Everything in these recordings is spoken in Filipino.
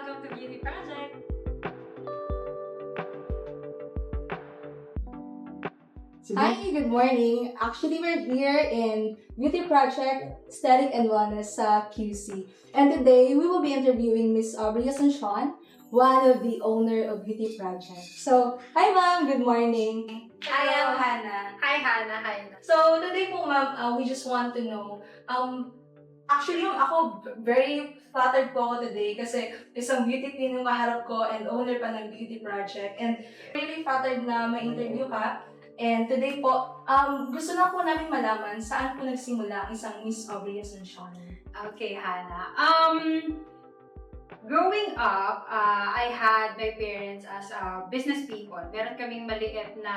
welcome to Beauty Project! Hi, good morning. Actually, we're here in Beauty Project Aesthetic and Wellness sa QC. And today, we will be interviewing Miss Aubrey Asuncion, one of the owner of Beauty Project. So, hi ma'am, good morning. Hi, I'm Hannah. Hi, Hannah. Hi. So, today po ma'am, we just want to know, actually, ako, very flattered po ako today kasi isang beauty queen yung kaharap ko and owner pa ng Beauty Project. And really flattered na ma-interview ka. And today po, gusto na po namin malaman saan po nagsimula ang isang Miss Aubrey Asuncion. Okay, Hannah. Growing up, I had my parents as business people. Meron kaming maliit na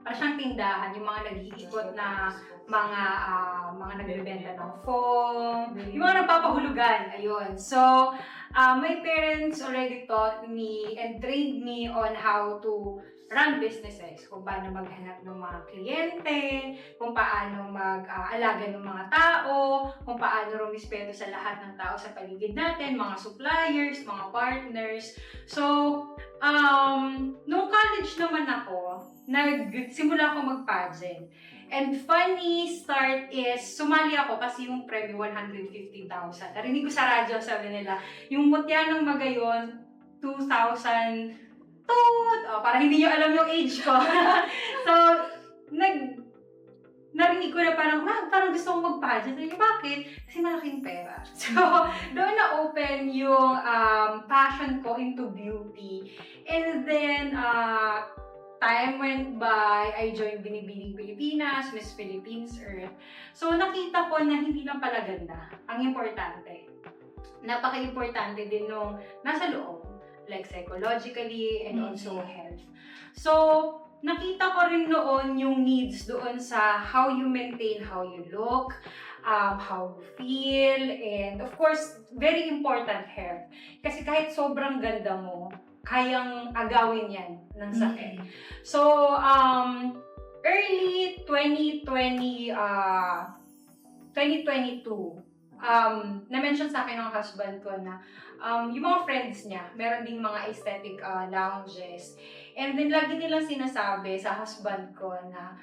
parang siyang tindahan, yung mga nag-iikot na mga nagbebenta ng foam, yung mga nagpapahulugan, ayun. So, my parents already taught me and trained me on how to run businesses, kung paano maghanap ng mga kliyente, kung paano mag-alaga ng mga tao, kung paano rumispeto sa lahat ng tao sa paligid natin, mga suppliers, mga partners. So, nung college naman ako, nagsimula ako mag-pageant. And funny start is, sumali ako kasi yung premyo 150,000. Narinig ko sa radyo, sabi nila, yung Mutya ng Magayon, 2000, para hindi nyo alam yung age ko. So, narinig ko na parang gusto kong mag-pageant. Sabi ko, bakit? Kasi malaking pera. So, doon na-open yung passion ko into beauty. And then, time went by, I joined Binibining Pilipinas, Miss Philippines Earth. So, nakita ko na hindi lang pala ganda. Ang importante. Napaka-importante din nung nasa loob. Like psychologically and also health. So, nakita ko rin noon yung needs doon sa how you maintain how you look, how you feel, and of course, very important health. Kasi kahit sobrang ganda mo, kayang agawin yan ng sakit. So, early 2022, na-mention sa akin ng husband ko na yung mga friends niya, meron ding mga aesthetic lounges. And then, lagi nilang sinasabi sa husband ko na,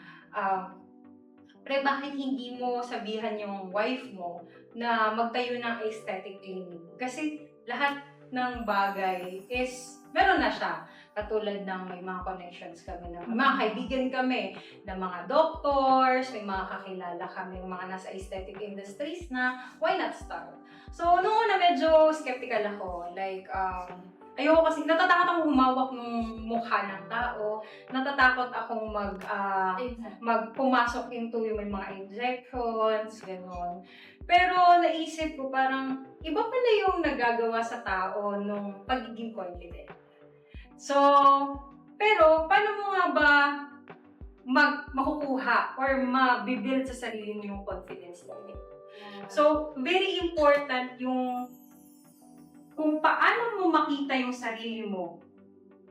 pre, bakit hindi mo sabihan yung wife mo na magtayo ng aesthetic clinic? Kasi lahat ng bagay is, meron na siya. Katulad ng may mga connections kami, may mga kaibigan kami ng mga doctors, may mga kakilala kami, mga nasa aesthetic industries na, why not start? So, noong una medyo skeptical ako. Like, ayoko kasi, natatakot akong humawak ng mukha ng tao, natatakot akong pumasok into yung may mga injections, gano'n. Pero naisip ko parang, iba pala yung nagagawa sa tao nung pagiging confident. So, pero paano mo nga ba makukuha or mabibuild sa sarili mo yung confidence natin? So, very important yung kung paano mo makita yung sarili mo,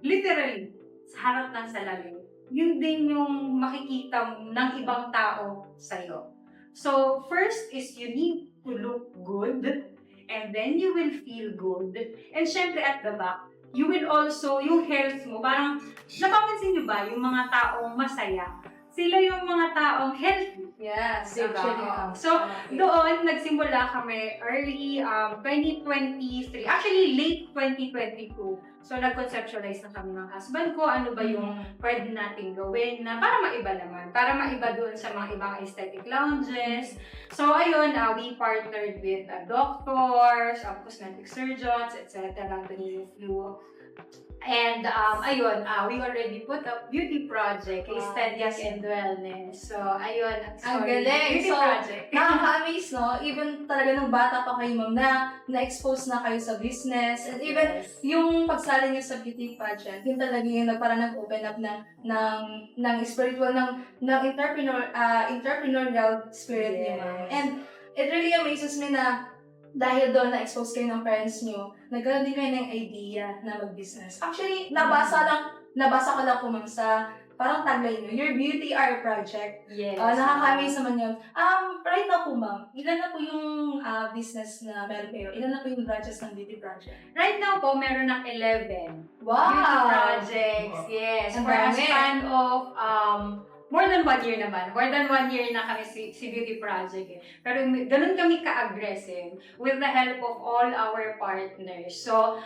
literally, sa harap ng salamin, yun din yung makikita ng ibang tao sa'yo. So, first is you need to look good, and then you will feel good. And syempre at the back, you will also, yung health mo, parang, napapansin niyo ba, yung mga taong masaya, sila yung mga taong healthy. Yes, Diba? actually. So, doon, nagsimula kami early 2023, actually late 2022. So, nag-conceptualize na kami ng husband ko, ano ba yung pwede natin gawin na para maiba naman, para maiba doon sa mga ibang aesthetic lounges. So, ayun, we partnered with doctors, cosmetic surgeons, etc. to name a few. And ayun, we already put up Beauty Project, Aesthetics and Wellness. So, ayun, Ang galing. Beauty So, Project. nakaka-amaze, no? Even talaga nung bata pa kayo, ma'am, na-expose na kayo sa business. And even yung pagsali niyo sa Beauty Project, yun talaga yung parang nag-open up ng spiritual, ng entrepreneurial spirit niyo, ma'am. And it really amazes me na dahil doon na-expose kayo ng parents niyo, nagkaroon din kayo ng idea na mag-business. Actually, nabasa ko lang po, ma'am, sa parang tagline nyo, your beauty our project. Yes. Nakaka-amaze naman yun. Right now po, ma'am, ilan na po yung business na meron kayo? Ilan na po yung branches ng beauty project? Right now po, meron ng 11 Wow! beauty projects. Yes. Ang For a dami. span of more than 1 year naman. More than 1 year na kami si Beauty Project. Pero ganun kami ka-aggressive with the help of all our partners. So,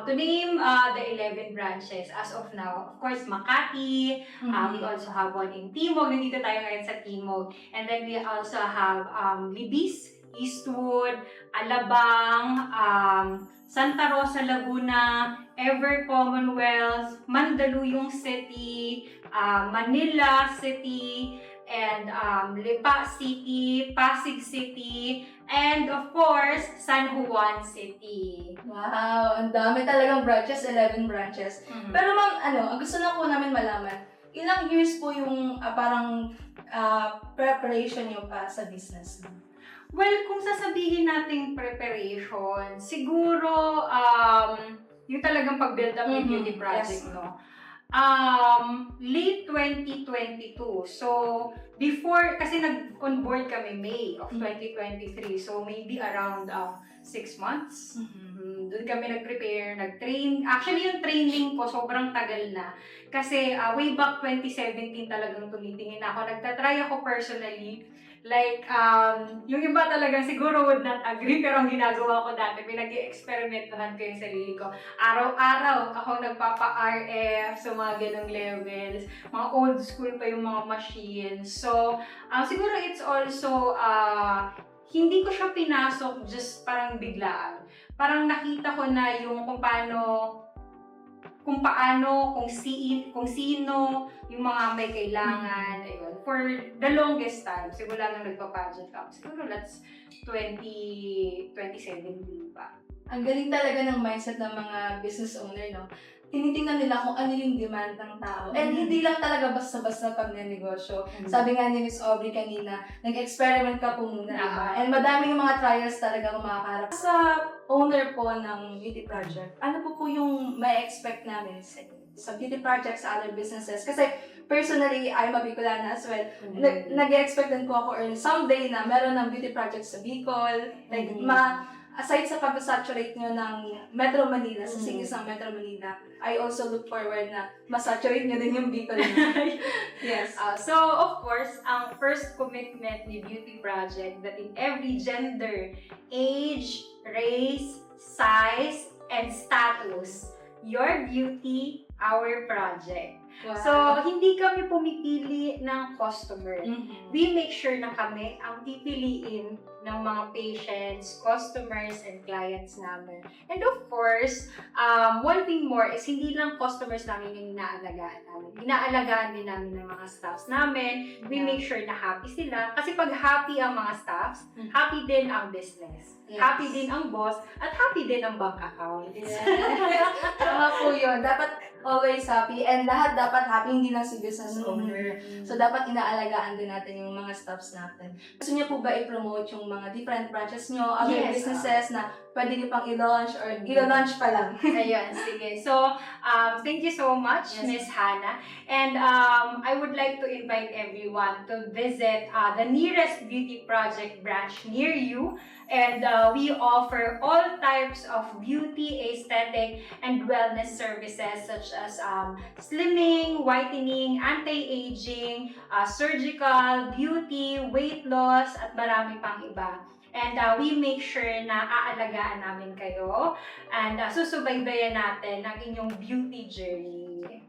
to name the 11 branches as of now, of course, Makati. We also have one in Timog. Nandito tayo ngayon sa Timog. And then we also have Libis, Eastwood, Alabang, Santa Rosa, Laguna, Ever Commonwealth, Mandaluyong City, Manila City, and Lipa City, Pasig City, and of course, San Juan City. Wow! Ang dami talagang branches, 11 branches. Pero ma'am, ang gusto na po namin malaman, ilang years po yung parang preparation nyo pa sa business? Well, kung sasabihin nating preparation, siguro yung talagang pag-build up ng beauty project, yes. no? Late 2022. So, before, kasi nag-onboard kami May of 2023. So, maybe around 6 months. Doon kami nag-prepare, nag-train. Actually, yung training ko sobrang tagal na. Kasi way back 2017 talagang tumitingin ako. Nagtatry ako personally. Like, yung iba talagang siguro would not agree, pero ang ginagawa ko dati, pinag-i-experimentohan ko yung sarili ko. Araw-araw ako nagpapa-RF sa mga ganong levels. Mga old school pa yung mga machines. So, siguro it's also, hindi ko siya pinasok just parang biglaan. Parang nakita ko na yung kung sino yung mga may kailangan, ayun. For the longest time, simula nang nagpa-pageant ako, siguro that's 2017 pa. Ang galing talaga ng mindset ng mga business owner, no? Tinitingnan nila kung ano yung demand ng tao. And hindi lang talaga basta-basta pag negosyo. Sabi nga ni Miss Aubrey kanina, nag-experiment ka po muna, diba? And madami yung mga trials talaga kumakaharap. Sa owner po ng beauty project, ano po yung may expect namin sa beauty project, sa other businesses? Kasi personally, I'm a Bicolana as well. Nag-expect din po ako someday na meron ng beauty project sa Bicol. Like, aside sa pag-saturate nyo ng Metro Manila, sa singis ng Metro Manila, I also look forward na masaturate nyo din yung Bicol. Yes. So, of course, ang first commitment ni Beauty Project that in every gender, age, race, size, and status, your beauty, our project. Wow. So, hindi kami pumipili ng customer. We make sure na kami ang pipiliin ng mga patients, customers, and clients namin. And of course, one thing more is hindi lang customers namin yung inaalagaan namin. Inaalagaan din namin ng mga staffs namin. We make sure na happy sila. Kasi pag happy ang mga staffs, happy din ang business. Yes. Happy din ang boss, at happy din ang bank account. Tama po yun. Dapat always happy. And lahat dapat happy, hindi lang si business owner. So, dapat inaalagaan din natin yung mga staffs natin. Gusto niyo po ba i-promote yung mga different branches niyo, other Yes. businesses na pwede niyo pang i-launch or i-launch pa lang? Ayun, sige. So, thank you so much, Yes. Miss Hannah. And I would like to invite everyone to visit the nearest beauty project branch near you. And we offer all types of beauty, aesthetic, and wellness services such as slimming, whitening, anti-aging, surgical, beauty, weight loss, at marami pang iba. And we make sure na aalagaan namin kayo and susubaybayan natin ang inyong beauty journey.